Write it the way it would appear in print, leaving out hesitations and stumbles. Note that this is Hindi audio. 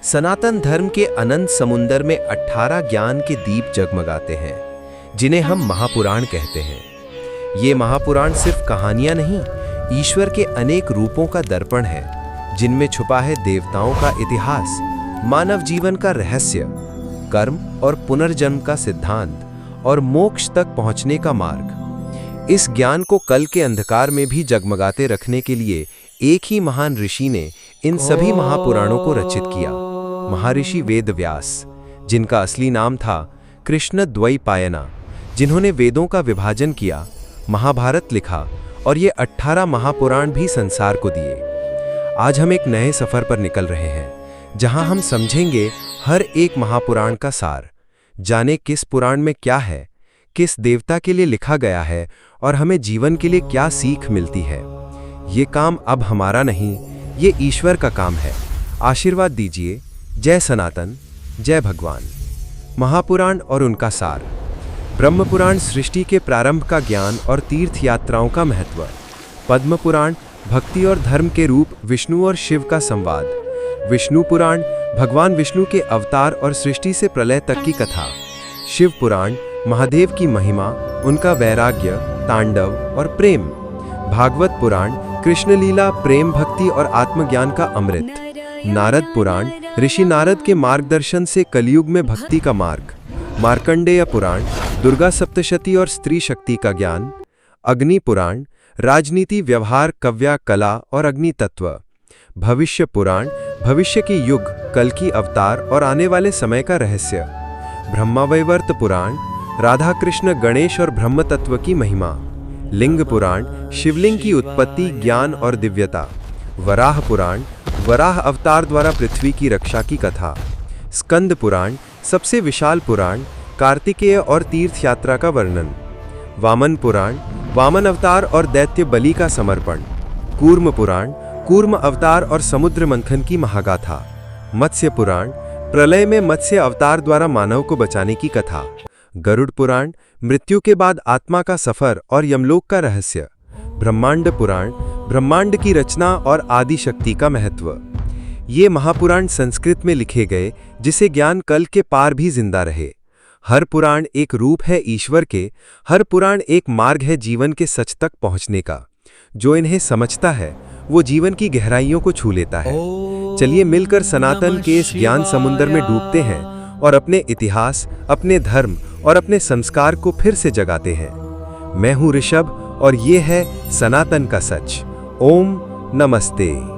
सनातन धर्म के अनंत समुंदर में 18 ज्ञान के दीप जगमगाते हैं, जिन्हें हम महापुराण कहते हैं। ये महापुराण सिर्फ कहानियां नहीं, ईश्वर के अनेक रूपों का दर्पण है, जिनमें छुपा है देवताओं का इतिहास, मानव जीवन का रहस्य, कर्म और पुनर्जन्म का सिद्धांत और मोक्ष तक पहुंचने का मार्ग। इस ज्ञान को कल के अंधकार में भी जगमगाते रखने के लिए एक ही महान ऋषि ने इन सभी महापुराणों को रचित किया, महर्षि वेदव्यास, जिनका असली नाम था कृष्णद्वैपायन, जिन्होंने वेदों का विभाजन किया, महाभारत लिखा और ये 18 महापुराण भी संसार को दिए। आज हम एक नए सफर पर निकल रहे हैं, जहां हम समझेंगे हर एक महापुराण का सार, जाने किस पुराण में क्या है, किस देवता के लिए लिखा गया है और हमें जीवन के लिए क्या सीख मिलती है। ये काम अब हमारा नहीं, ये ईश्वर का काम है। आशीर्वाद दीजिए। जय सनातन, जय भगवान। महापुराण और उनका सार। ब्रह्मपुराण सृष्टि के प्रारंभ का ज्ञान और तीर्थ यात्राओं का महत्व। पद्म पुराण भक्ति और धर्म के रूप, विष्णु और शिव का संवाद। विष्णु पुराण भगवान विष्णु के अवतार और सृष्टि से प्रलय तक की कथा। शिव पुराण महादेव की महिमा, उनका वैराग्य, तांडव और प्रेम। भागवत पुराण कृष्ण लीला, प्रेम, भक्ति और आत्मज्ञान का अमृत। नारद पुराण ऋषि नारद के मार्गदर्शन से कलयुग में भक्ति का मार्ग। मार्कंडेय पुराण दुर्गा सप्तशती और स्त्री शक्ति का ज्ञान। अग्नि पुराण राजनीति, व्यवहार, काव्य, कला और अग्नि तत्व। भविष्य पुराण भविष्य के युग, कल की अवतार और आने वाले समय का रहस्य। ब्रह्मावैवर्त पुराण राधा कृष्ण, गणेश और ब्रह्म तत्व की महिमा। लिंग पुराण शिवलिंग की उत्पत्ति, ज्ञान और दिव्यता। वराह पुराण वराह अवतार द्वारा पृथ्वी की रक्षा की कथा। स्कंद पुराण सबसे विशाल पुराण, कार्तिकेय और तीर्थ यात्रा का वर्णन। वामन पुराण वामन अवतार और दैत्य बलि का समर्पण। कूर्म पुराण कूर्म अवतार और समुद्र मंथन की महागाथा। मत्स्य पुराण प्रलय में मत्स्य अवतार द्वारा मानव को बचाने की कथा। गरुड़ पुराण मृत्यु के बाद आत्मा का सफर और यमलोक का रहस्य। ब्रह्मांड पुराण ब्रह्मांड की रचना और आदि शक्ति का महत्व। ये महापुराण संस्कृत में लिखे गए, जिसे ज्ञान कल के पार भी जिंदा रहे। हर पुराण एक रूप है ईश्वर के, हर पुराण एक मार्ग है जीवन के सच तक पहुंचने का। जो इन्हें समझता है वो जीवन की गहराइयों को छू लेता है। चलिए मिलकर सनातन के इस ज्ञान समुंदर में डूबते हैं और अपने इतिहास, अपने धर्म और अपने संस्कार को फिर से जगाते हैं। मैं हूं ऋषभ और ये है सनातन का सच। ओम नमस्ते।